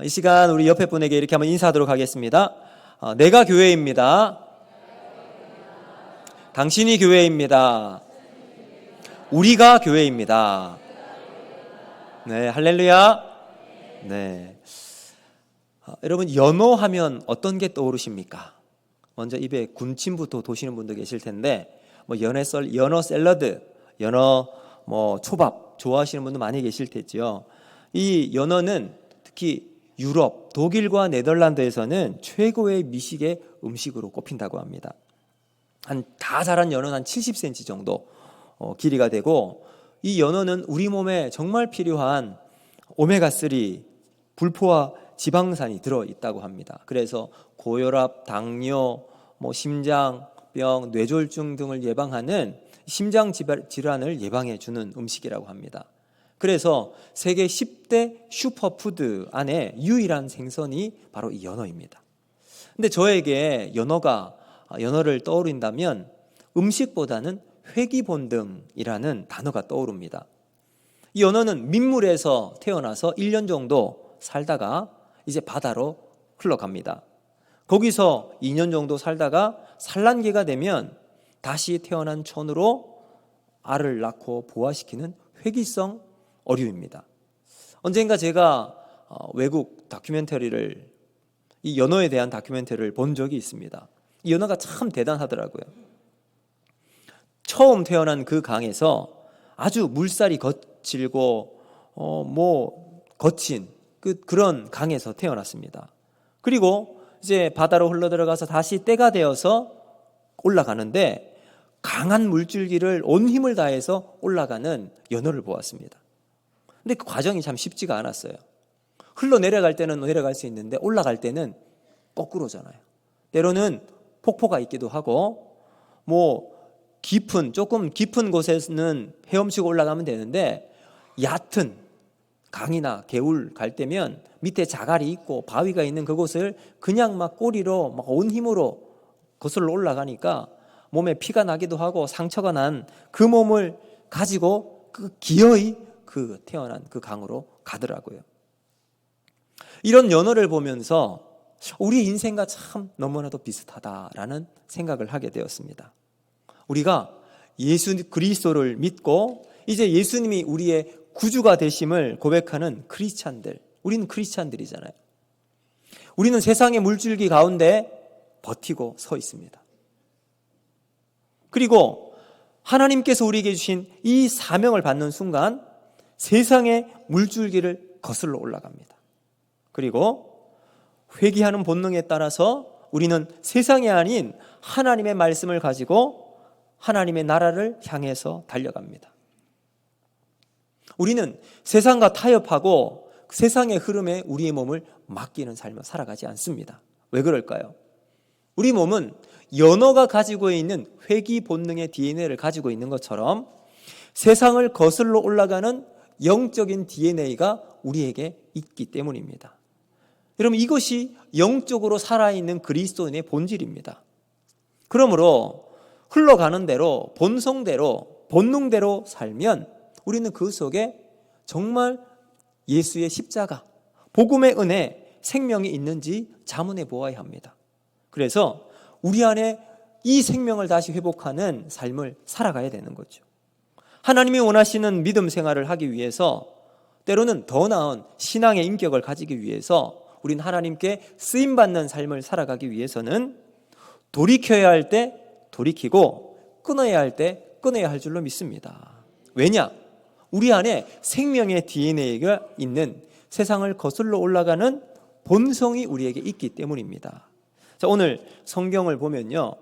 이 시간 우리 옆에 분에게 이렇게 한번 인사하도록 하겠습니다. 내가 교회입니다. 당신이 교회입니다. 우리가 교회입니다. 네, 할렐루야. 네. 여러분, 연어하면 어떤 게 떠오르십니까? 먼저 입에 군침부터 도시는 분도 계실 텐데, 연어 샐러드, 연어 초밥 좋아하시는 분도 많이 계실 테지요. 이 연어는 특히 유럽, 독일과 네덜란드에서는 최고의 미식의 음식으로 꼽힌다고 합니다. 다 자란 연어는 한 70cm 정도 길이가 되고, 이 연어는 우리 몸에 정말 필요한 오메가3 불포화 지방산이 들어있다고 합니다. 그래서 고혈압, 당뇨, 심장병, 뇌졸중 등을 예방하는 심장 질환을 예방해 주는 음식이라고 합니다. 그래서 세계 10대 슈퍼푸드 안에 유일한 생선이 바로 이 연어입니다. 근데 저에게 연어를 떠오른다면 음식보다는 회귀본등이라는 단어가 떠오릅니다. 이 연어는 민물에서 태어나서 1년 정도 살다가 이제 바다로 흘러갑니다. 거기서 2년 정도 살다가 산란기가 되면 다시 태어난 촌으로 알을 낳고 부화시키는 회귀성 어류입니다. 언젠가 제가 외국 다큐멘터리를, 이 연어에 대한 다큐멘터리를 본 적이 있습니다. 이 연어가 참 대단하더라고요. 처음 태어난 그 강에서 아주 물살이 거칠고 거친 그런 강에서 태어났습니다. 그리고 이제 바다로 흘러들어가서 다시 때가 되어서 올라가는데 강한 물줄기를 온 힘을 다해서 올라가는 연어를 보았습니다. 근데 그 과정이 참 쉽지가 않았어요. 흘러내려갈 때는 내려갈 수 있는데 올라갈 때는 거꾸로잖아요. 때로는 폭포가 있기도 하고 조금 깊은 곳에는 헤엄치고 올라가면 되는데 얕은 강이나 개울 갈 때면 밑에 자갈이 있고 바위가 있는 그곳을 그냥 꼬리로 온 힘으로 거슬러 올라가니까 몸에 피가 나기도 하고 상처가 난 그 몸을 가지고 기어이 태어난 그 강으로 가더라고요. 이런 연어를 보면서 우리 인생과 참 너무나도 비슷하다라는 생각을 하게 되었습니다. 우리가 예수 그리스도를 믿고 이제 예수님이 우리의 구주가 되심을 고백하는 크리스찬들, 우리는 크리스찬들이잖아요. 우리는 세상의 물줄기 가운데 버티고 서 있습니다. 그리고 하나님께서 우리에게 주신 이 사명을 받는 순간 세상의 물줄기를 거슬러 올라갑니다. 그리고 회개하는 본능에 따라서 우리는 세상이 아닌 하나님의 말씀을 가지고 하나님의 나라를 향해서 달려갑니다. 우리는 세상과 타협하고 세상의 흐름에 우리의 몸을 맡기는 삶을 살아가지 않습니다. 왜 그럴까요? 우리 몸은 연어가 가지고 있는 회귀 본능의 DNA를 가지고 있는 것처럼 세상을 거슬러 올라가는 영적인 DNA가 우리에게 있기 때문입니다. 여러분, 이것이 영적으로 살아있는 그리스도인의 본질입니다. 그러므로 흘러가는 대로 본성대로 본능대로 살면 우리는 그 속에 정말 예수의 십자가, 복음의 은혜, 생명이 있는지 자문해 보아야 합니다. 그래서 우리 안에 이 생명을 다시 회복하는 삶을 살아가야 되는 거죠. 하나님이 원하시는 믿음 생활을 하기 위해서 때로는 더 나은 신앙의 인격을 가지기 위해서 우리는 하나님께 쓰임받는 삶을 살아가기 위해서는 돌이켜야 할 때 돌이키고 끊어야 할 때 끊어야 할 줄로 믿습니다. 왜냐? 우리 안에 생명의 DNA가 있는 세상을 거슬러 올라가는 본성이 우리에게 있기 때문입니다. 자, 오늘 성경을 보면요,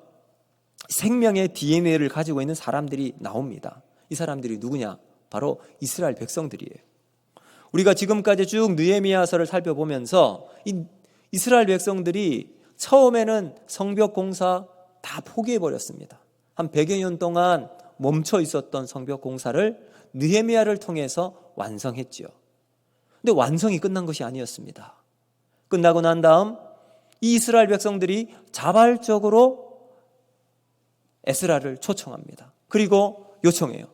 생명의 DNA를 가지고 있는 사람들이 나옵니다. 이 사람들이 누구냐? 바로 이스라엘 백성들이에요. 우리가 지금까지 쭉 느헤미야서를 살펴보면서 이 이스라엘 백성들이 처음에는 성벽 공사 다 포기해버렸습니다. 한 100여 년 동안 멈춰 있었던 성벽 공사를 느헤미야를 통해서 완성했죠. 근데 완성이 끝난 것이 아니었습니다. 끝나고 난 다음 이 이스라엘 백성들이 자발적으로 에스라를 초청합니다. 그리고 요청해요.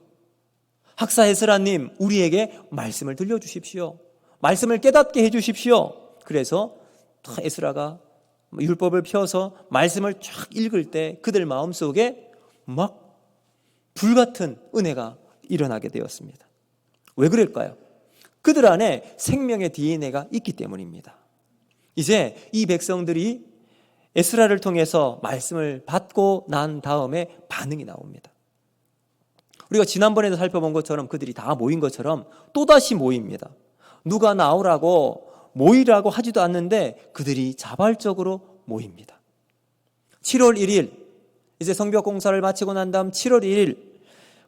학사 에스라님, 우리에게 말씀을 들려주십시오. 말씀을 깨닫게 해주십시오. 그래서 에스라가 율법을 펴서 말씀을 쫙 읽을 때 그들 마음속에 막 불같은 은혜가 일어나게 되었습니다. 왜 그럴까요? 그들 안에 생명의 DNA가 있기 때문입니다. 이제 이 백성들이 에스라를 통해서 말씀을 받고 난 다음에 반응이 나옵니다. 우리가 지난번에도 살펴본 것처럼 그들이 다 모인 것처럼 또다시 모입니다. 누가 나오라고 모이라고 하지도 않는데 그들이 자발적으로 모입니다. 7월 1일 이제 성벽 공사를 마치고 난 다음 7월 1일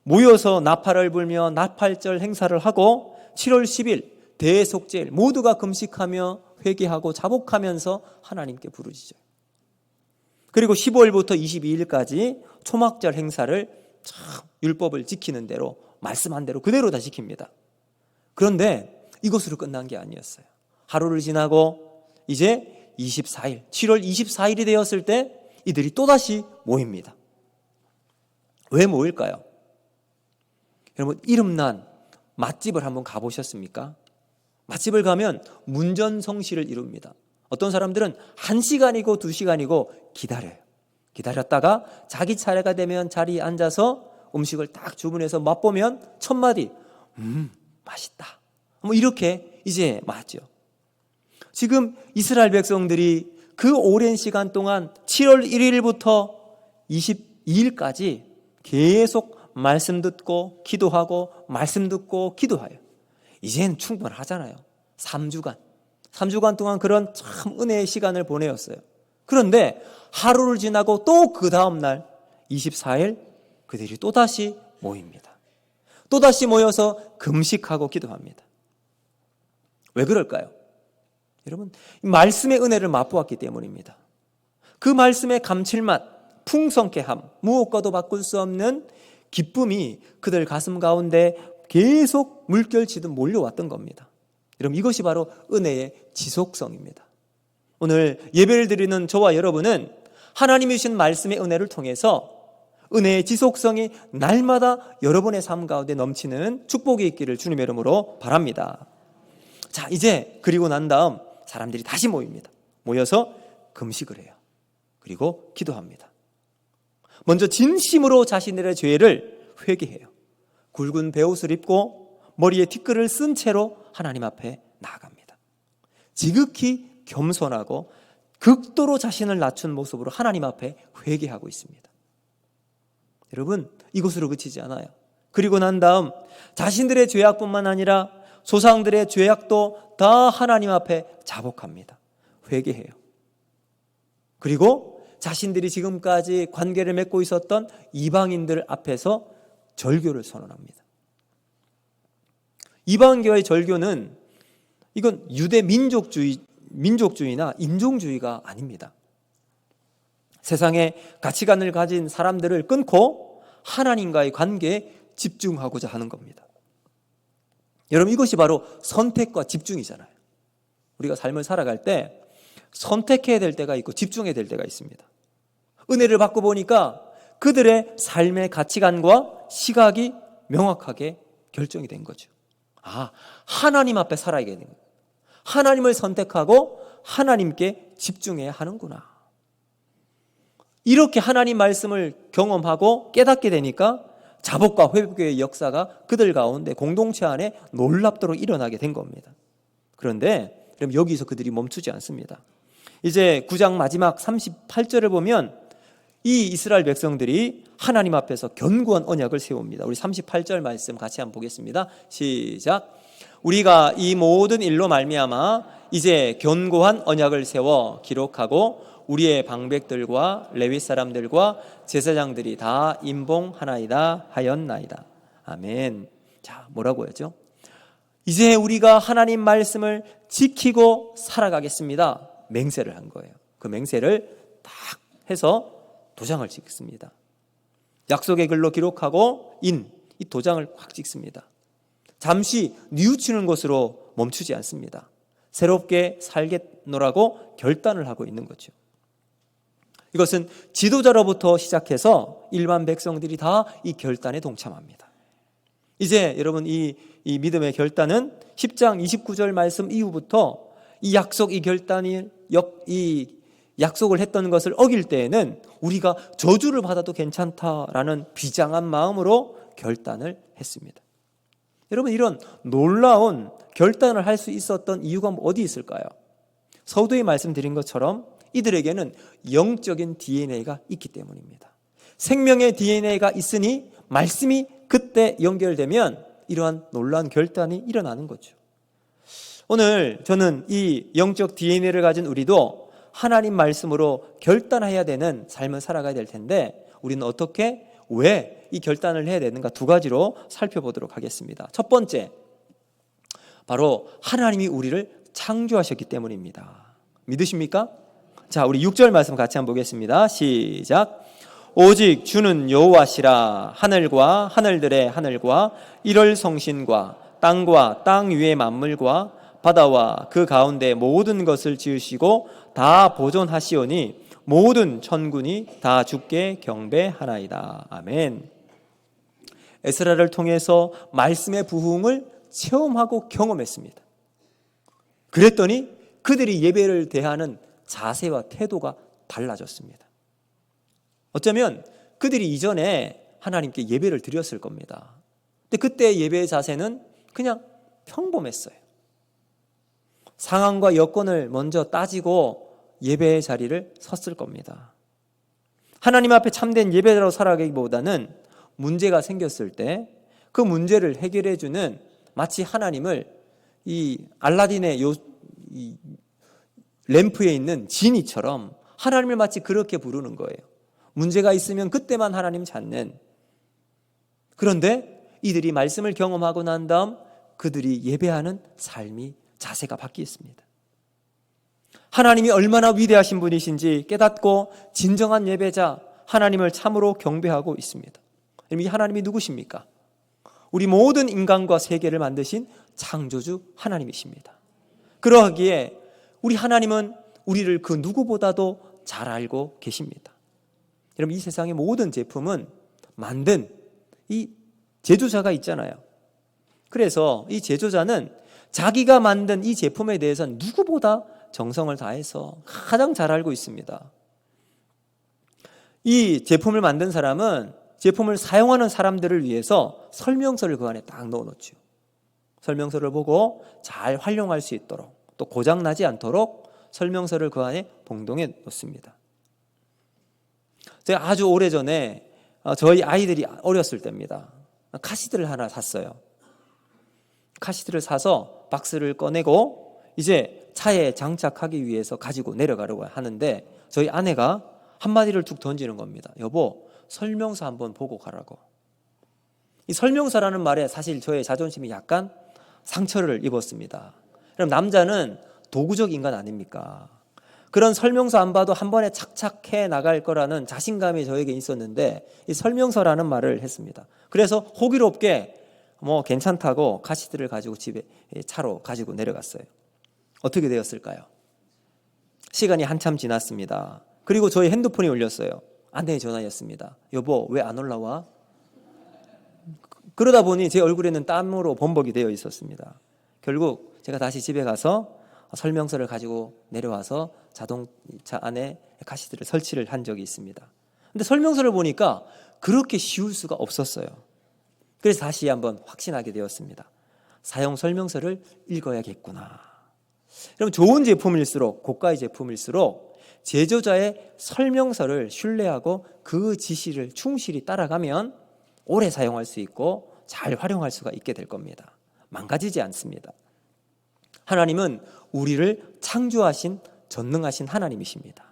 모여서 나팔을 불며 나팔절 행사를 하고 7월 10일 대속죄일 모두가 금식하며 회개하고 자복하면서 하나님께 부르짖어요. 그리고 15일부터 22일까지 초막절 행사를 참 율법을 지키는 대로 말씀한 대로 그대로 다 지킵니다. 그런데 이것으로 끝난 게 아니었어요. 하루를 지나고 이제 24일 7월 24일이 되었을 때 이들이 또다시 모입니다. 왜 모일까요? 여러분 이름난 맛집을 한번 가보셨습니까? 맛집을 가면 문전성시를 이룹니다. 어떤 사람들은 1시간이고 2시간이고 기다려요. 기다렸다가 자기 차례가 되면 자리에 앉아서 음식을 딱 주문해서 맛보면 첫마디 맛있다. 뭐 이렇게 이제 맞죠. 지금 이스라엘 백성들이 그 오랜 시간 동안 7월 1일부터 22일까지 계속 말씀 듣고 기도하고 말씀 듣고 기도해요. 이젠 충분하잖아요. 3주간 동안 그런 참 은혜의 시간을 보내었어요. 그런데 하루를 지나고 또 그 다음 날 24일 그들이 또다시 모입니다. 또다시 모여서 금식하고 기도합니다. 왜 그럴까요? 여러분 말씀의 은혜를 맛보았기 때문입니다. 그 말씀의 감칠맛, 풍성케함, 무엇과도 바꿀 수 없는 기쁨이 그들 가슴 가운데 계속 물결치듯 몰려왔던 겁니다. 여러분 이것이 바로 은혜의 지속성입니다. 오늘 예배를 드리는 저와 여러분은 하나님이 주신 말씀의 은혜를 통해서 은혜의 지속성이 날마다 여러분의 삶 가운데 넘치는 축복이 있기를 주님의 이름으로 바랍니다. 자, 이제 그리고 난 다음 사람들이 다시 모입니다. 모여서 금식을 해요. 그리고 기도합니다. 먼저 진심으로 자신들의 죄를 회개해요. 굵은 베옷을 입고 머리에 티끌을 쓴 채로 하나님 앞에 나아갑니다. 지극히 겸손하고 극도로 자신을 낮춘 모습으로 하나님 앞에 회개하고 있습니다. 여러분 이것으로 그치지 않아요. 그리고 난 다음 자신들의 죄악뿐만 아니라 조상들의 죄악도 다 하나님 앞에 자복합니다. 회개해요. 그리고 자신들이 지금까지 관계를 맺고 있었던 이방인들 앞에서 절교를 선언합니다. 이방교의 절교는 이건 유대 민족주의나 인종주의가 아닙니다. 세상의 가치관을 가진 사람들을 끊고 하나님과의 관계에 집중하고자 하는 겁니다. 여러분 이것이 바로 선택과 집중이잖아요. 우리가 삶을 살아갈 때 선택해야 될 때가 있고 집중해야 될 때가 있습니다. 은혜를 받고 보니까 그들의 삶의 가치관과 시각이 명확하게 결정이 된 거죠. 하나님 앞에 살아야 되는 거예요. 하나님을 선택하고 하나님께 집중해야 하는구나. 이렇게 하나님 말씀을 경험하고 깨닫게 되니까 자복과 회복의 역사가 그들 가운데 공동체 안에 놀랍도록 일어나게 된 겁니다. 그런데 그럼 여기서 그들이 멈추지 않습니다. 이제 9장 마지막 38절을 보면 이 이스라엘 백성들이 하나님 앞에서 견고한 언약을 세웁니다. 우리 38절 말씀 같이 한번 보겠습니다. 시작. 우리가 이 모든 일로 말미암아 이제 견고한 언약을 세워 기록하고 우리의 방백들과 레위 사람들과 제사장들이 다 임봉하나이다 하였나이다. 아멘. 자, 뭐라고 하죠? 이제 우리가 하나님 말씀을 지키고 살아가겠습니다. 맹세를 한 거예요. 그 맹세를 딱 해서 도장을 찍습니다. 약속의 글로 기록하고 이 도장을 확 찍습니다. 잠시 뉘우치는 것으로 멈추지 않습니다. 새롭게 살겠노라고 결단을 하고 있는 거죠. 이것은 지도자로부터 시작해서 일반 백성들이 다 이 결단에 동참합니다. 이제 여러분 이 믿음의 결단은 10장 29절 말씀 이후부터 이 약속, 이 결단이 이 약속을 했던 것을 어길 때에는 우리가 저주를 받아도 괜찮다라는 비장한 마음으로 결단을 했습니다. 여러분, 이런 놀라운 결단을 할 수 있었던 이유가 어디 있을까요? 서두에 말씀드린 것처럼 이들에게는 영적인 DNA가 있기 때문입니다. 생명의 DNA가 있으니 말씀이 그때 연결되면 이러한 놀라운 결단이 일어나는 거죠. 오늘 저는 이 영적 DNA를 가진 우리도 하나님 말씀으로 결단해야 되는 삶을 살아가야 될 텐데, 우리는 어떻게, 왜 이 결단을 해야 되는가 두 가지로 살펴보도록 하겠습니다. 첫 번째, 바로 하나님이 우리를 창조하셨기 때문입니다. 믿으십니까? 자, 우리 6절 말씀 같이 한번 보겠습니다. 시작. 오직 주는 여호와시라. 하늘과 하늘들의 하늘과 이럴 성신과 땅과 땅 위의 만물과 바다와 그 가운데 모든 것을 지으시고 다 보존하시오니 모든 천군이 다 주께 경배하나이다. 아멘. 에스라를 통해서 말씀의 부흥을 체험하고 경험했습니다. 그랬더니 그들이 예배를 대하는 자세와 태도가 달라졌습니다. 어쩌면 그들이 이전에 하나님께 예배를 드렸을 겁니다. 근데 그때 예배의 자세는 그냥 평범했어요. 상황과 여건을 먼저 따지고 예배의 자리를 섰을 겁니다. 하나님 앞에 참된 예배자로 살아가기보다는 문제가 생겼을 때 그 문제를 해결해 주는, 마치 하나님을 이 알라딘의 이 램프에 있는 지니처럼 하나님을 마치 그렇게 부르는 거예요. 문제가 있으면 그때만 하나님 찾는. 그런데 이들이 말씀을 경험하고 난 다음 그들이 예배하는 삶이, 자세가 바뀌었습니다. 하나님이 얼마나 위대하신 분이신지 깨닫고 진정한 예배자, 하나님을 참으로 경배하고 있습니다. 이 하나님이 누구십니까? 우리 모든 인간과 세계를 만드신 창조주 하나님이십니다. 그러하기에 우리 하나님은 우리를 그 누구보다도 잘 알고 계십니다. 여러분, 이 세상의 모든 제품은 만든 이 제조자가 있잖아요. 그래서 이 제조자는 자기가 만든 이 제품에 대해서는 누구보다 정성을 다해서 가장 잘 알고 있습니다. 이 제품을 만든 사람은 제품을 사용하는 사람들을 위해서 설명서를 그 안에 딱 넣어놓죠. 설명서를 보고 잘 활용할 수 있도록, 또 고장나지 않도록 설명서를 그 안에 봉동해 놓습니다. 제가 아주 오래전에 저희 아이들이 어렸을 때입니다. 카시트를 하나 샀어요. 카시트를 사서 박스를 꺼내고 이제 차에 장착하기 위해서 가지고 내려가려고 하는데 저희 아내가 한마디를 툭 던지는 겁니다. 여보, 설명서 한번 보고 가라고. 이 설명서라는 말에 사실 저의 자존심이 약간 상처를 입었습니다. 그럼 남자는 도구적 인간 아닙니까? 그런 설명서 안 봐도 한 번에 착착해 나갈 거라는 자신감이 저에게 있었는데 이 설명서라는 말을 했습니다. 그래서 호기롭게 괜찮다고 카시트를 가지고 집에 차로 가지고 내려갔어요. 어떻게 되었을까요? 시간이 한참 지났습니다. 그리고 저희 핸드폰이 울렸어요. 아내의 전화였습니다. 여보, 왜 안 올라와? 그러다 보니 제 얼굴에는 땀으로 범벅이 되어 있었습니다. 결국 제가 다시 집에 가서 설명서를 가지고 내려와서 자동차 안에 카시트를 설치를 한 적이 있습니다. 근데 설명서를 보니까 그렇게 쉬울 수가 없었어요. 그래서 다시 한번 확신하게 되었습니다. 사용 설명서를 읽어야겠구나. 여러분, 좋은 제품일수록, 고가의 제품일수록 제조자의 설명서를 신뢰하고 그 지시를 충실히 따라가면 오래 사용할 수 있고 잘 활용할 수가 있게 될 겁니다. 망가지지 않습니다. 하나님은 우리를 창조하신 전능하신 하나님이십니다.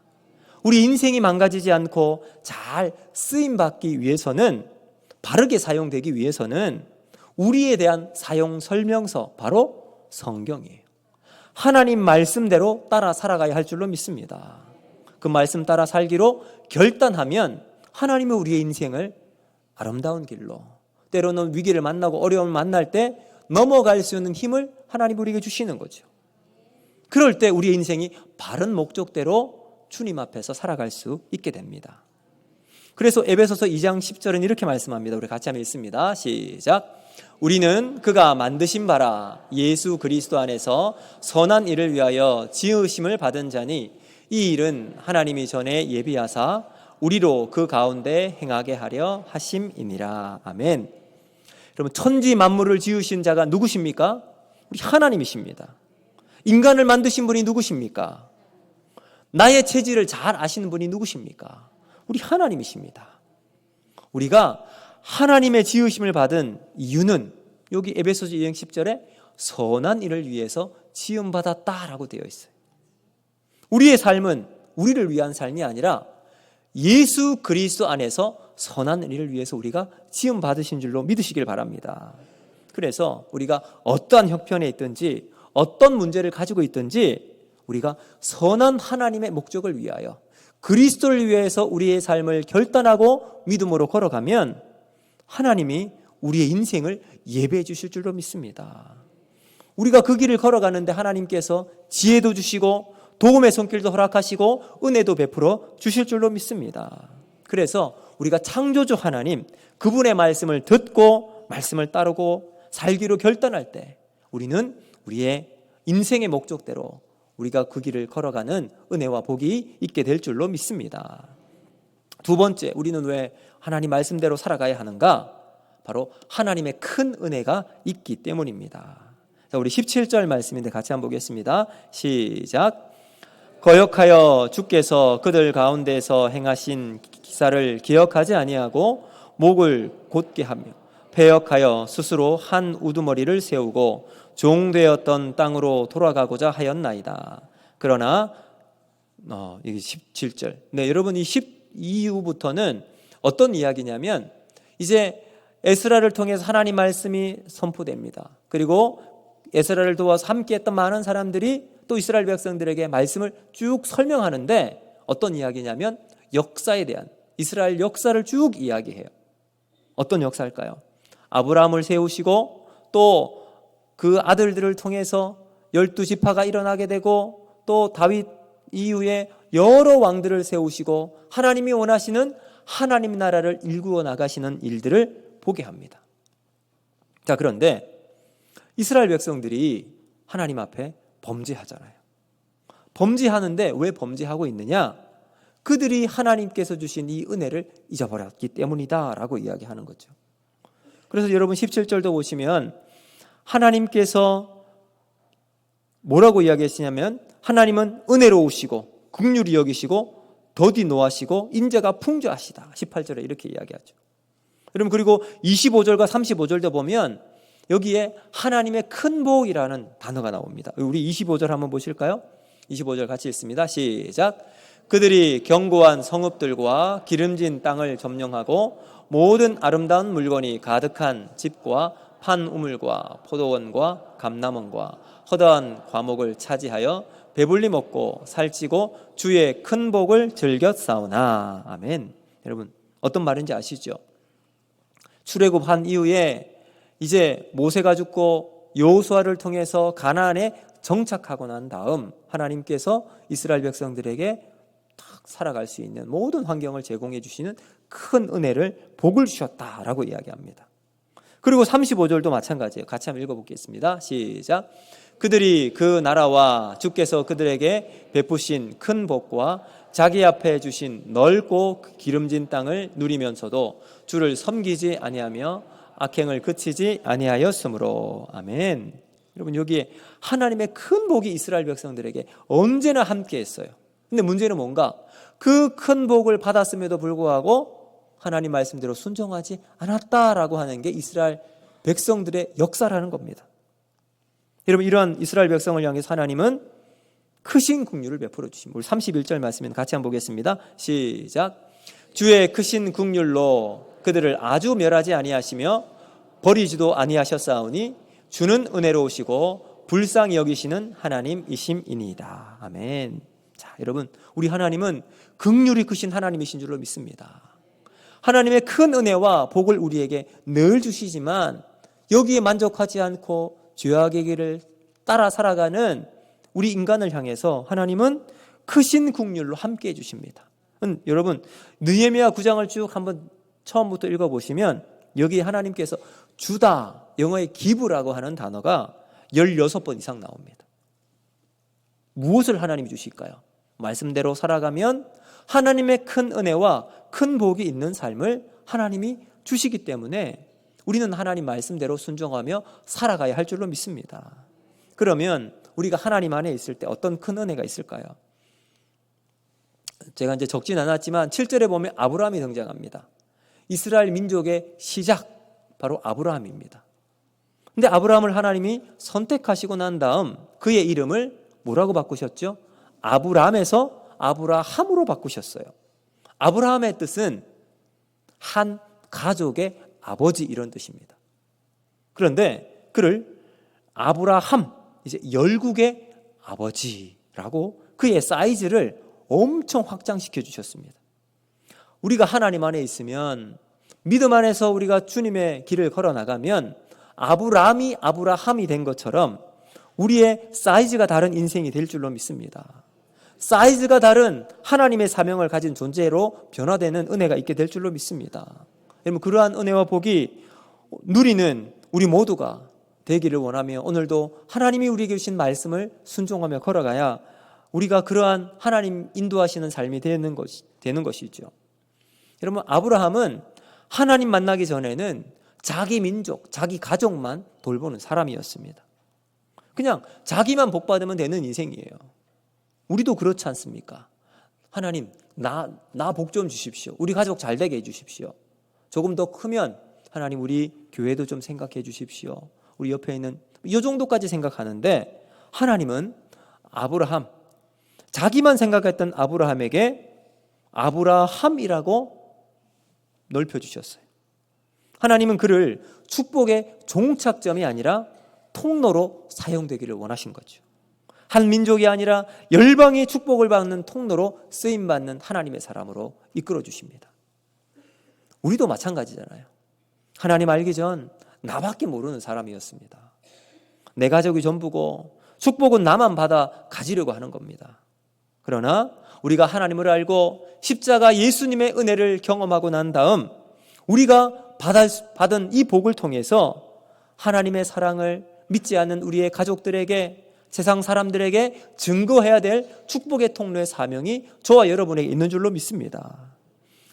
우리 인생이 망가지지 않고 잘 쓰임받기 위해서는, 바르게 사용되기 위해서는 우리에 대한 사용 설명서, 바로 성경이에요. 하나님 말씀대로 따라 살아가야 할 줄로 믿습니다. 그 말씀 따라 살기로 결단하면 하나님은 우리의 인생을 아름다운 길로, 때로는 위기를 만나고 어려움을 만날 때 넘어갈 수 있는 힘을 하나님 우리에게 주시는 거죠. 그럴 때 우리의 인생이 바른 목적대로 주님 앞에서 살아갈 수 있게 됩니다. 그래서 에베소서 2장 10절은 이렇게 말씀합니다. 우리 같이 한번 읽습니다. 시작. 우리는 그가 만드신 바라 예수 그리스도 안에서 선한 일을 위하여 지으심을 받은 자니 이 일은 하나님이 전에 예비하사 우리로 그 가운데 행하게 하려 하심이니라. 아멘. 여러분, 천지 만물을 지으신 자가 누구십니까? 우리 하나님이십니다. 인간을 만드신 분이 누구십니까? 나의 체질을 잘 아시는 분이 누구십니까? 우리 하나님이십니다. 우리가 하나님의 지으심을 받은 이유는 여기 에베소서 2장 10절에 선한 일을 위해서 지음받았다라고 되어 있어요. 우리의 삶은 우리를 위한 삶이 아니라 예수 그리스도 안에서 선한 일을 위해서 우리가 지음받으신 줄로 믿으시길 바랍니다. 그래서 우리가 어떠한 형편에 있든지 어떤 문제를 가지고 있든지 우리가 선한 하나님의 목적을 위하여 그리스도를 위해서 우리의 삶을 결단하고 믿음으로 걸어가면 하나님이 우리의 인생을 예배해 주실 줄로 믿습니다. 우리가 그 길을 걸어가는데 하나님께서 지혜도 주시고 도움의 손길도 허락하시고 은혜도 베풀어 주실 줄로 믿습니다. 그래서 우리가 창조주 하나님 그분의 말씀을 듣고 말씀을 따르고 살기로 결단할 때 우리는 우리의 인생의 목적대로 우리가 그 길을 걸어가는 은혜와 복이 있게 될 줄로 믿습니다. 두 번째, 우리는 왜 하나님 말씀대로 살아가야 하는가? 바로 하나님의 큰 은혜가 있기 때문입니다. 자, 우리 17절 말씀인데 같이 한번 보겠습니다. 시작. 거역하여 주께서 그들 가운데서 행하신 기사를 기억하지 아니하고 목을 곧게 하며 패역하여 스스로 한 우두머리를 세우고 종되었던 땅으로 돌아가고자 하였나이다. 그러나 이게 17절. 네, 여러분 이 10 이후부터는 어떤 이야기냐면 이제 에스라를 통해서 하나님 말씀이 선포됩니다. 그리고 에스라를 도와서 함께했던 많은 사람들이 또 이스라엘 백성들에게 말씀을 쭉 설명하는데 어떤 이야기냐면 역사에 대한 이스라엘 역사를 쭉 이야기해요. 어떤 역사일까요? 아브라함을 세우시고 또 그 아들들을 통해서 12지파가 일어나게 되고 또 다윗 이후에 여러 왕들을 세우시고 하나님이 원하시는 하나님 나라를 일구어 나가시는 일들을 보게 합니다. 자, 그런데 이스라엘 백성들이 하나님 앞에 범죄하잖아요. 범죄하는데 왜 범죄하고 있느냐? 그들이 하나님께서 주신 이 은혜를 잊어버렸기 때문이다라고 이야기하는 거죠. 그래서 여러분 17절도 보시면 하나님께서 뭐라고 이야기하시냐면 하나님은 은혜로우시고 긍휼히 여기시고 더디 노하시고 인자가 풍조하시다. 18절에 이렇게 이야기하죠. 여러분 그리고 25절과 35절도 보면 여기에 하나님의 큰 복이라는 단어가 나옵니다. 우리 25절 한번 보실까요? 25절 같이 읽습니다. 시작. 그들이 견고한 성읍들과 기름진 땅을 점령하고 모든 아름다운 물건이 가득한 집과 판 우물과 포도원과 감람원과 허다한 과목을 차지하여 배불리 먹고 살찌고 주의 큰 복을 즐겼사오나. 아멘. 여러분 어떤 말인지 아시죠? 출애굽한 이후에 이제 모세가 죽고 여호수아를 통해서 가나안에 정착하고 난 다음 하나님께서 이스라엘 백성들에게 딱 살아갈 수 있는 모든 환경을 제공해 주시는 큰 은혜를 복을 주셨다라고 이야기합니다. 그리고 35절도 마찬가지예요. 같이 한번 읽어보겠습니다. 시작. 그들이 그 나라와 주께서 그들에게 베푸신 큰 복과 자기 앞에 주신 넓고 기름진 땅을 누리면서도 주를 섬기지 아니하며 악행을 그치지 아니하였으므로. 아멘. 여러분 여기에 하나님의 큰 복이 이스라엘 백성들에게 언제나 함께 했어요. 근데 문제는 뭔가 그 큰 복을 받았음에도 불구하고 하나님 말씀대로 순종하지 않았다라고 하는 게 이스라엘 백성들의 역사라는 겁니다. 여러분 이러한 이스라엘 백성을 향해서 하나님은 크신 긍휼을 베풀어 주십니다. 우리 31절 말씀은 같이 한번 보겠습니다. 시작. 주의 크신 긍휼로 그들을 아주 멸하지 아니하시며 버리지도 아니하셨사오니 주는 은혜로우시고 불쌍히 여기시는 하나님이심이니이다. 아멘. 자, 여러분 우리 하나님은 긍휼이 크신 하나님이신 줄로 믿습니다. 하나님의 큰 은혜와 복을 우리에게 늘 주시지만 여기에 만족하지 않고 죄악의 길을 따라 살아가는 우리 인간을 향해서 하나님은 크신 긍휼로 함께해 주십니다. 여러분 느헤미야 9장을 쭉 한번 처음부터 읽어보시면 여기 하나님께서 주다, 영어의 기브라고 하는 단어가 16번 이상 나옵니다. 무엇을 하나님이 주실까요? 말씀대로 살아가면 하나님의 큰 은혜와 큰 복이 있는 삶을 하나님이 주시기 때문에 우리는 하나님 말씀대로 순종하며 살아가야 할 줄로 믿습니다. 그러면 우리가 하나님 안에 있을 때 어떤 큰 은혜가 있을까요? 제가 이제 적진 않았지만 7절에 보면 아브라함이 등장합니다. 이스라엘 민족의 시작, 바로 아브라함입니다. 근데 아브라함을 하나님이 선택하시고 난 다음 그의 이름을 뭐라고 바꾸셨죠? 아브람에서 아브라함으로 바꾸셨어요. 아브라함의 뜻은 한 가족의 아버지 이런 뜻입니다. 그런데 그를 아브라함, 이제 열국의 아버지라고 그의 사이즈를 엄청 확장시켜 주셨습니다. 우리가 하나님 안에 있으면 믿음 안에서 우리가 주님의 길을 걸어 나가면 아브람이 아브라함이 된 것처럼 우리의 사이즈가 다른 인생이 될 줄로 믿습니다. 사이즈가 다른 하나님의 사명을 가진 존재로 변화되는 은혜가 있게 될 줄로 믿습니다. 여러분 그러한 은혜와 복이 누리는 우리 모두가 되기를 원하며 오늘도 하나님이 우리에게 주신 말씀을 순종하며 걸어가야 우리가 그러한 하나님 인도하시는 삶이 되는 것이죠. 여러분 아브라함은 하나님 만나기 전에는 자기 민족, 자기 가족만 돌보는 사람이었습니다. 그냥 자기만 복받으면 되는 인생이에요. 우리도 그렇지 않습니까? 하나님 나 복 좀 주십시오. 우리 가족 잘 되게 해주십시오. 조금 더 크면 하나님 우리 교회도 좀 생각해 주십시오. 우리 옆에 있는 이 정도까지 생각하는데 하나님은 아브라함, 자기만 생각했던 아브라함에게 아브라함이라고 넓혀주셨어요. 하나님은 그를 축복의 종착점이 아니라 통로로 사용되기를 원하신 거죠. 한 민족이 아니라 열방이 축복을 받는 통로로 쓰임받는 하나님의 사람으로 이끌어 주십니다. 우리도 마찬가지잖아요. 하나님 알기 전 나밖에 모르는 사람이었습니다. 내 가족이 전부고 축복은 나만 받아 가지려고 하는 겁니다. 그러나 우리가 하나님을 알고 십자가 예수님의 은혜를 경험하고 난 다음 우리가 받은 이 복을 통해서 하나님의 사랑을 믿지 않는 우리의 가족들에게 세상 사람들에게 증거해야 될 축복의 통로의 사명이 저와 여러분에게 있는 줄로 믿습니다.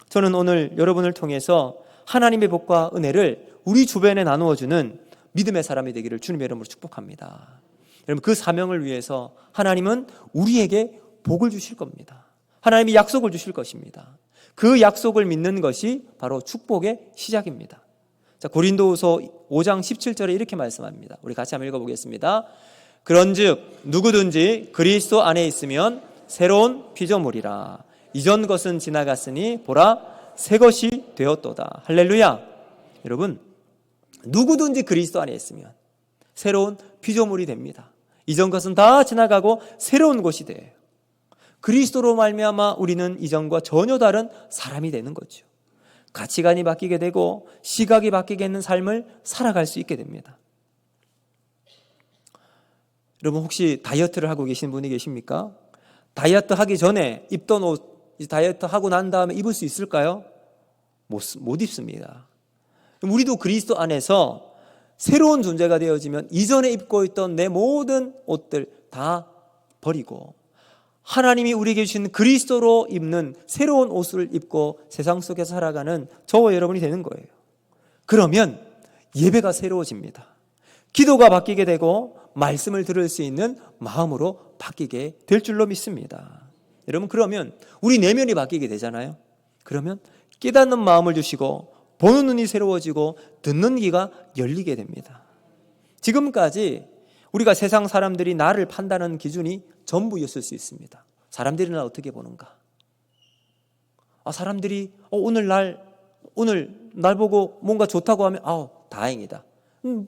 저는 오늘 여러분을 통해서 하나님의 복과 은혜를 우리 주변에 나누어주는 믿음의 사람이 되기를 주님의 이름으로 축복합니다. 여러분 그 사명을 위해서 하나님은 우리에게 복을 주실 겁니다. 하나님이 약속을 주실 것입니다. 그 약속을 믿는 것이 바로 축복의 시작입니다. 자, 고린도후서 5장 17절에 이렇게 말씀합니다. 우리 같이 한번 읽어보겠습니다. 그런즉 누구든지 그리스도 안에 있으면 새로운 피조물이라. 이전 것은 지나갔으니 보라 새 것이 되었도다. 할렐루야. 여러분 누구든지 그리스도 안에 있으면 새로운 피조물이 됩니다. 이전 것은 다 지나가고 새로운 것이 돼요. 그리스도로 말미암아 우리는 이전과 전혀 다른 사람이 되는 거죠. 가치관이 바뀌게 되고 시각이 바뀌게 되는 삶을 살아갈 수 있게 됩니다. 여러분 혹시 다이어트를 하고 계신 분이 계십니까? 다이어트 하기 전에 입던 옷 다이어트 하고 난 다음에 입을 수 있을까요? 못 입습니다. 우리도 그리스도 안에서 새로운 존재가 되어지면 이전에 입고 있던 내 모든 옷들 다 버리고 하나님이 우리에게 주신 그리스도로 입는 새로운 옷을 입고 세상 속에서 살아가는 저와 여러분이 되는 거예요. 그러면 예배가 새로워집니다. 기도가 바뀌게 되고 말씀을 들을 수 있는 마음으로 바뀌게 될 줄로 믿습니다. 여러분 그러면 우리 내면이 바뀌게 되잖아요. 그러면 깨닫는 마음을 주시고 보는 눈이 새로워지고 듣는 귀가 열리게 됩니다. 지금까지 우리가 세상 사람들이 나를 판단하는 기준이 전부였을 수 있습니다. 사람들이 날 어떻게 보는가? 사람들이 오늘 날 보고 뭔가 좋다고 하면 다행이다.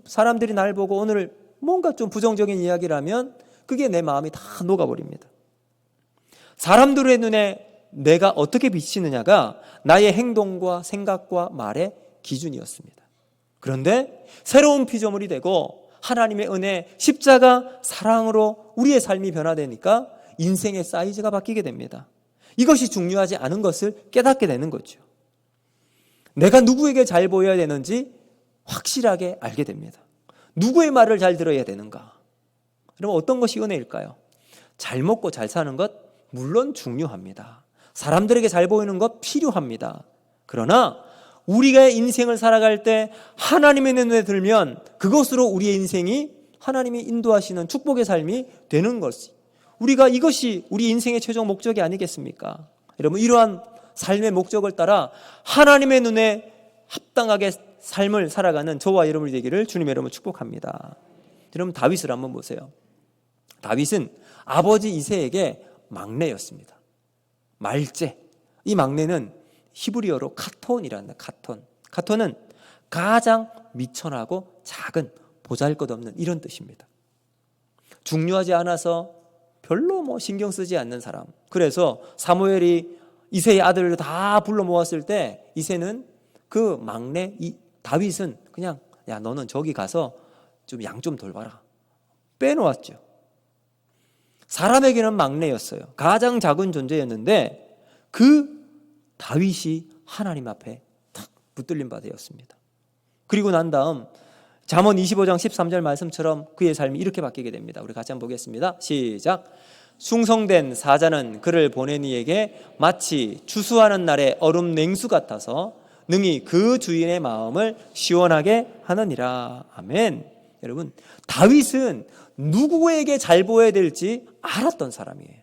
사람들이 날 보고 오늘 뭔가 좀 부정적인 이야기를 하면 그게 내 마음이 다 녹아버립니다. 사람들의 눈에 내가 어떻게 비치느냐가 나의 행동과 생각과 말의 기준이었습니다. 그런데 새로운 피조물이 되고 하나님의 은혜, 십자가, 사랑으로 우리의 삶이 변화되니까 인생의 사이즈가 바뀌게 됩니다. 이것이 중요하지 않은 것을 깨닫게 되는 거죠. 내가 누구에게 잘 보여야 되는지 확실하게 알게 됩니다. 누구의 말을 잘 들어야 되는가? 그럼 어떤 것이 은혜일까요? 잘 먹고 잘 사는 것 물론 중요합니다. 사람들에게 잘 보이는 것 필요합니다. 그러나 우리가 인생을 살아갈 때 하나님의 눈에 들면 그것으로 우리의 인생이 하나님이 인도하시는 축복의 삶이 되는 것이, 우리가 이것이 우리 인생의 최종 목적이 아니겠습니까? 여러분, 이러한 삶의 목적을 따라 하나님의 눈에 합당하게 삶을 살아가는 저와 여러분이 되기를 주님의 이름으로 축복합니다. 여러분, 다윗을 한번 보세요. 다윗은 아버지 이새에게 막내였습니다. 말제. 이 막내는 히브리어로 카톤이란다. 카톤. 카톤은 가장 미천하고 작은, 보잘것없는 이런 뜻입니다. 중요하지 않아서 별로 신경 쓰지 않는 사람. 그래서 사무엘이 이새의 아들을 다 불러 모았을 때 이새는 그 막내 다윗은 그냥, 야, 너는 저기 가서 좀 양 좀 돌봐라, 빼놓았죠. 사람에게는 막내였어요. 가장 작은 존재였는데 그 다윗이 하나님 앞에 탁 붙들린 바 되었습니다. 그리고 난 다음 잠언 25장 13절 말씀처럼 그의 삶이 이렇게 바뀌게 됩니다. 우리 같이 한번 보겠습니다. 시작. 충성된 사자는 그를 보낸 이에게 마치 추수하는 날의 얼음 냉수 같아서 능히 그 주인의 마음을 시원하게 하느니라. 아멘. 여러분, 다윗은 누구에게 잘 보여야 될지 알았던 사람이에요.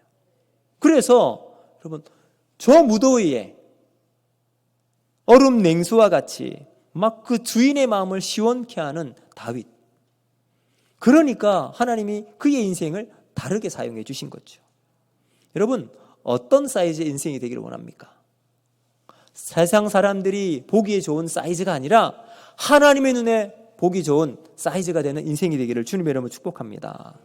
그래서 여러분, 저 무더위에 얼음 냉수와 같이 막 그 주인의 마음을 시원케 하는 다윗. 그러니까 하나님이 그의 인생을 다르게 사용해 주신 거죠. 여러분, 어떤 사이즈의 인생이 되기를 원합니까? 세상 사람들이 보기에 좋은 사이즈가 아니라 하나님의 눈에 보기 좋은 사이즈가 되는 인생이 되기를 주님의 이름으로 축복합니다.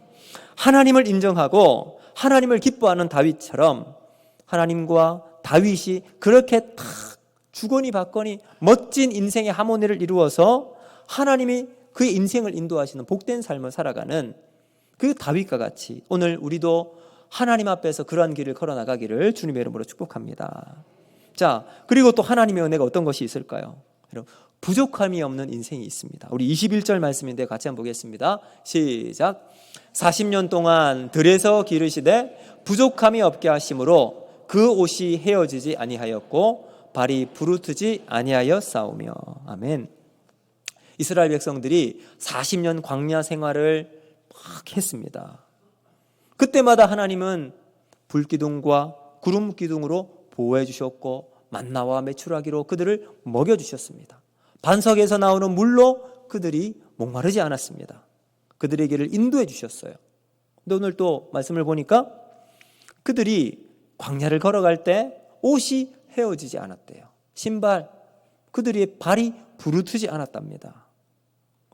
하나님을 인정하고 하나님을 기뻐하는 다윗처럼 하나님과 다윗이 그렇게 탁 주거니 받거니 멋진 인생의 하모니를 이루어서 하나님이 그의 인생을 인도하시는 복된 삶을 살아가는 그 다윗과 같이 오늘 우리도 하나님 앞에서 그러한 길을 걸어나가기를 주님의 이름으로 축복합니다. 자, 그리고 또 하나님의 은혜가 어떤 것이 있을까요? 여러분, 부족함이 없는 인생이 있습니다. 우리 21절 말씀인데 같이 한번 보겠습니다. 시작. 40년 동안 들에서 기르시되 부족함이 없게 하심으로 그 옷이 헤어지지 아니하였고 발이 부르트지 아니하여 싸우며. 아멘. 이스라엘 백성들이 40년 광야 생활을 막 했습니다. 그때마다 하나님은 불기둥과 구름기둥으로 보호해 주셨고 만나와 메추라기로 그들을 먹여 주셨습니다. 반석에서 나오는 물로 그들이 목마르지 않았습니다. 그들에게를 인도해 주셨어요. 근데 오늘 또 말씀을 보니까 그들이 광야를 걸어갈 때 옷이 헤어지지 않았대요. 신발, 그들의 발이 부르트지 않았답니다.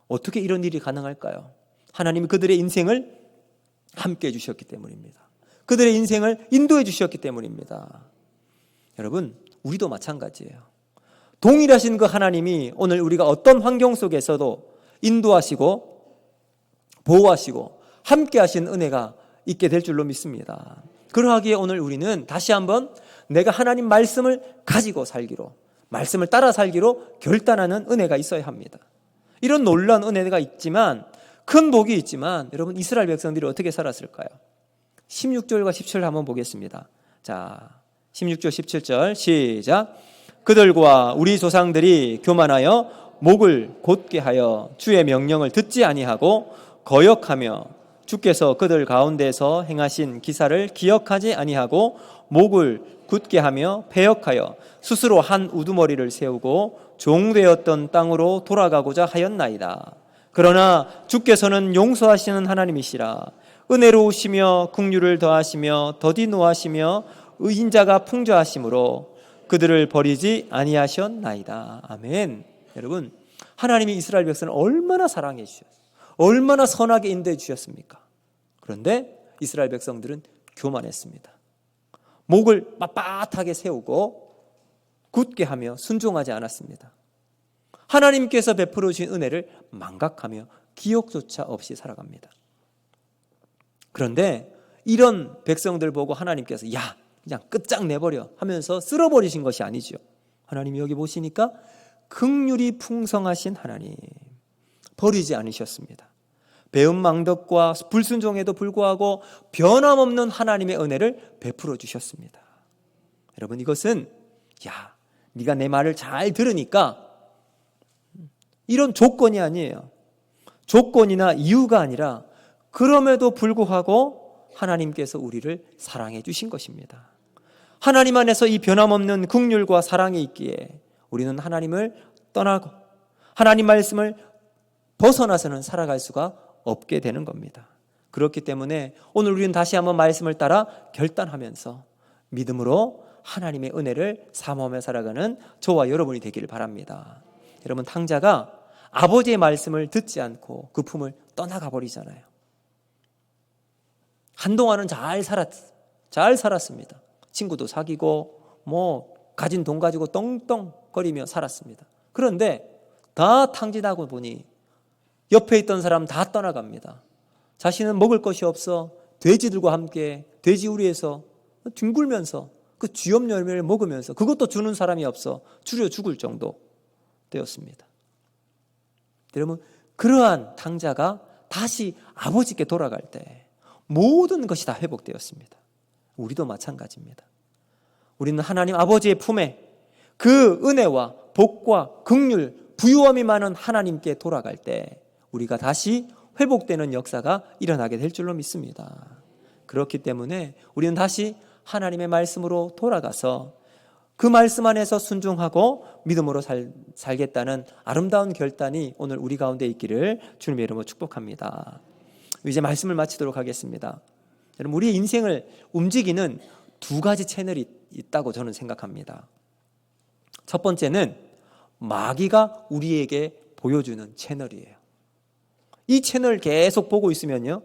어떻게 이런 일이 가능할까요? 하나님이 그들의 인생을 함께 해주셨기 때문입니다. 그들의 인생을 인도해 주셨기 때문입니다. 여러분, 우리도 마찬가지예요. 동일하신 그 하나님이 오늘 우리가 어떤 환경 속에서도 인도하시고 보호하시고 함께 하신 은혜가 있게 될 줄로 믿습니다. 그러하기에 오늘 우리는 다시 한번 내가 하나님 말씀을 가지고 살기로, 말씀을 따라 살기로 결단하는 은혜가 있어야 합니다. 이런 놀라운 은혜가 있지만, 큰 복이 있지만 여러분, 이스라엘 백성들이 어떻게 살았을까요? 16절과 17절 한번 보겠습니다. 자, 16절 17절 시작. 그들과 우리 조상들이 교만하여 목을 곧게 하여 주의 명령을 듣지 아니하고 거역하며 주께서 그들 가운데서 행하신 기사를 기억하지 아니하고 목을 굳게 하며 패역하여 스스로 한 우두머리를 세우고 종되었던 땅으로 돌아가고자 하였나이다. 그러나 주께서는 용서하시는 하나님이시라. 은혜로우시며 긍휼을 더하시며 더디 노하시며 의인자가 풍조하심으로 그들을 버리지 아니하셨나이다. 아멘. 여러분, 하나님이 이스라엘 백성을 얼마나 사랑해 주셨어요. 얼마나 선하게 인도해 주셨습니까? 그런데 이스라엘 백성들은 교만했습니다. 목을 빳빳하게 세우고 굳게 하며 순종하지 않았습니다. 하나님께서 베풀어 주신 은혜를 망각하며 기억조차 없이 살아갑니다. 그런데 이런 백성들 보고 하나님께서, 야, 그냥 끝장내버려 하면서 쓸어버리신 것이 아니죠. 하나님이 여기 보시니까 긍휼이 풍성하신 하나님, 버리지 않으셨습니다. 배은망덕과 불순종에도 불구하고 변함없는 하나님의 은혜를 베풀어 주셨습니다. 여러분, 이것은 네가 내 말을 잘 들으니까, 이런 조건이 아니에요. 조건이나 이유가 아니라 그럼에도 불구하고 하나님께서 우리를 사랑해 주신 것입니다. 하나님 안에서 이 변함없는 긍휼과 사랑이 있기에 우리는 하나님을 떠나고 하나님 말씀을 벗어나서는 살아갈 수가 없게 되는 겁니다. 그렇기 때문에 오늘 우리는 다시 한번 말씀을 따라 결단하면서 믿음으로 하나님의 은혜를 사모하며 살아가는 저와 여러분이 되기를 바랍니다. 여러분, 탕자가 아버지의 말씀을 듣지 않고 그 품을 떠나가 버리잖아요. 한동안은 잘 살았습니다. 친구도 사귀고 가진 돈 가지고 떵떵거리며 살았습니다. 그런데 다 탕진하고 보니 옆에 있던 사람 다 떠나갑니다. 자신은 먹을 것이 없어 돼지들과 함께 돼지우리에서 뒹굴면서 그 쥐염 열매를 먹으면서, 그것도 주는 사람이 없어 줄여 죽을 정도 되었습니다. 여러분, 그러한 탕자가 다시 아버지께 돌아갈 때 모든 것이 다 회복되었습니다. 우리도 마찬가지입니다. 우리는 하나님 아버지의 품에 그 은혜와 복과 긍휼, 부유함이 많은 하나님께 돌아갈 때 우리가 다시 회복되는 역사가 일어나게 될 줄로 믿습니다. 그렇기 때문에 우리는 다시 하나님의 말씀으로 돌아가서 그 말씀 안에서 순종하고 믿음으로 살겠다는 아름다운 결단이 오늘 우리 가운데 있기를 주님의 이름으로 축복합니다. 이제 말씀을 마치도록 하겠습니다. 여러분, 우리의 인생을 움직이는 두 가지 채널이 있다고 저는 생각합니다. 첫 번째는 마귀가 우리에게 보여주는 채널이에요. 이 채널을 계속 보고 있으면요,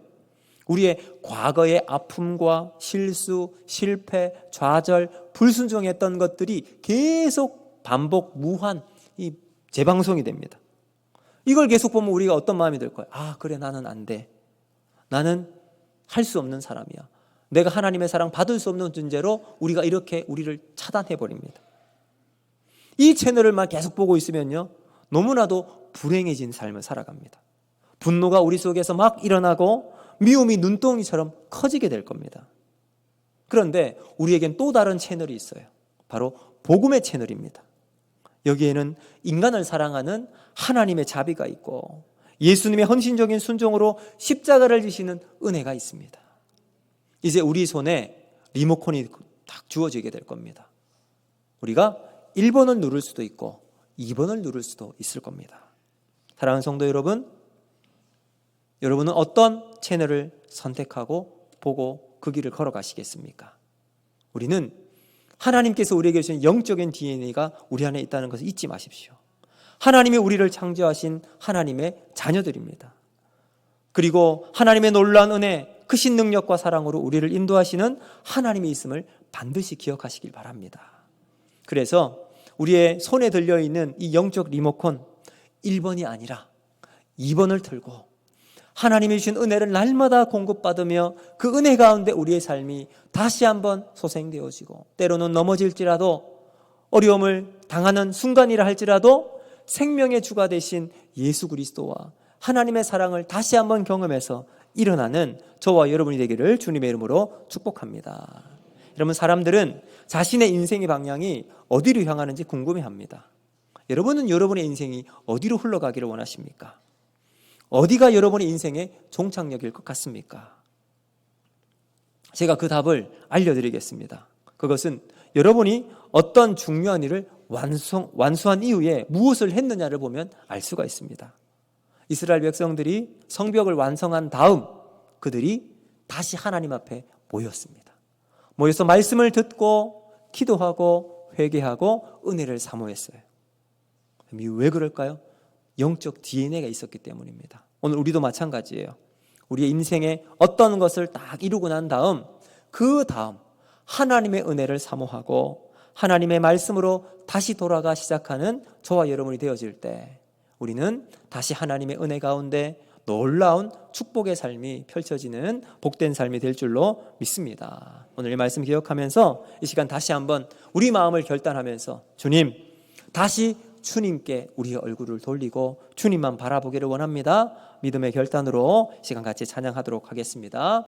우리의 과거의 아픔과 실수, 실패, 좌절, 불순종했던 것들이 계속 반복, 무한 재방송이 됩니다. 이걸 계속 보면 우리가 어떤 마음이 들 거예요? 그래, 나는 안 돼. 나는 할 수 없는 사람이야. 내가 하나님의 사랑 받을 수 없는 존재로 우리가 이렇게 우리를 차단해 버립니다. 이 채널을만 계속 보고 있으면요, 너무나도 불행해진 삶을 살아갑니다. 분노가 우리 속에서 막 일어나고 미움이 눈덩이처럼 커지게 될 겁니다. 그런데 우리에겐 또 다른 채널이 있어요. 바로 복음의 채널입니다. 여기에는 인간을 사랑하는 하나님의 자비가 있고 예수님의 헌신적인 순종으로 십자가를 지시는 은혜가 있습니다. 이제 우리 손에 리모컨이 딱 주어지게 될 겁니다. 우리가 1번을 누를 수도 있고 2번을 누를 수도 있을 겁니다. 사랑하는 성도 여러분, 여러분은 어떤 채널을 선택하고 보고 그 길을 걸어가시겠습니까? 우리는 하나님께서 우리에게 주신 영적인 DNA가 우리 안에 있다는 것을 잊지 마십시오. 하나님이 우리를 창조하신 하나님의 자녀들입니다. 그리고 하나님의 놀라운 은혜, 크신 능력과 사랑으로 우리를 인도하시는 하나님이 있음을 반드시 기억하시길 바랍니다. 그래서 우리의 손에 들려있는 이 영적 리모컨 1번이 아니라 2번을 틀고 하나님이 주신 은혜를 날마다 공급받으며 그 은혜 가운데 우리의 삶이 다시 한번 소생되어지고, 때로는 넘어질지라도 어려움을 당하는 순간이라 할지라도 생명의 주가 되신 예수 그리스도와 하나님의 사랑을 다시 한번 경험해서 일어나는 저와 여러분이 되기를 주님의 이름으로 축복합니다. 여러분, 사람들은 자신의 인생의 방향이 어디로 향하는지 궁금해합니다. 여러분은 여러분의 인생이 어디로 흘러가기를 원하십니까? 어디가 여러분의 인생의 종착역일 것 같습니까? 제가 그 답을 알려드리겠습니다. 그것은 여러분이 어떤 중요한 일을 완수한 이후에 무엇을 했느냐를 보면 알 수가 있습니다. 이스라엘 백성들이 성벽을 완성한 다음 그들이 다시 하나님 앞에 모였습니다. 모여서 말씀을 듣고 기도하고 회개하고 은혜를 사모했어요. 왜 그럴까요? 영적 DNA가 있었기 때문입니다. 오늘 우리도 마찬가지예요. 우리의 인생에 어떤 것을 딱 이루고 난 다음 그 다음 하나님의 은혜를 사모하고 하나님의 말씀으로 다시 돌아가 시작하는 저와 여러분이 되어질 때 우리는 다시 하나님의 은혜 가운데 놀라운 축복의 삶이 펼쳐지는 복된 삶이 될 줄로 믿습니다. 오늘 이 말씀 기억하면서 이 시간 다시 한번 우리 마음을 결단하면서 주님, 다시 주님께 우리의 얼굴을 돌리고 주님만 바라보기를 원합니다. 믿음의 결단으로 시간 같이 찬양하도록 하겠습니다.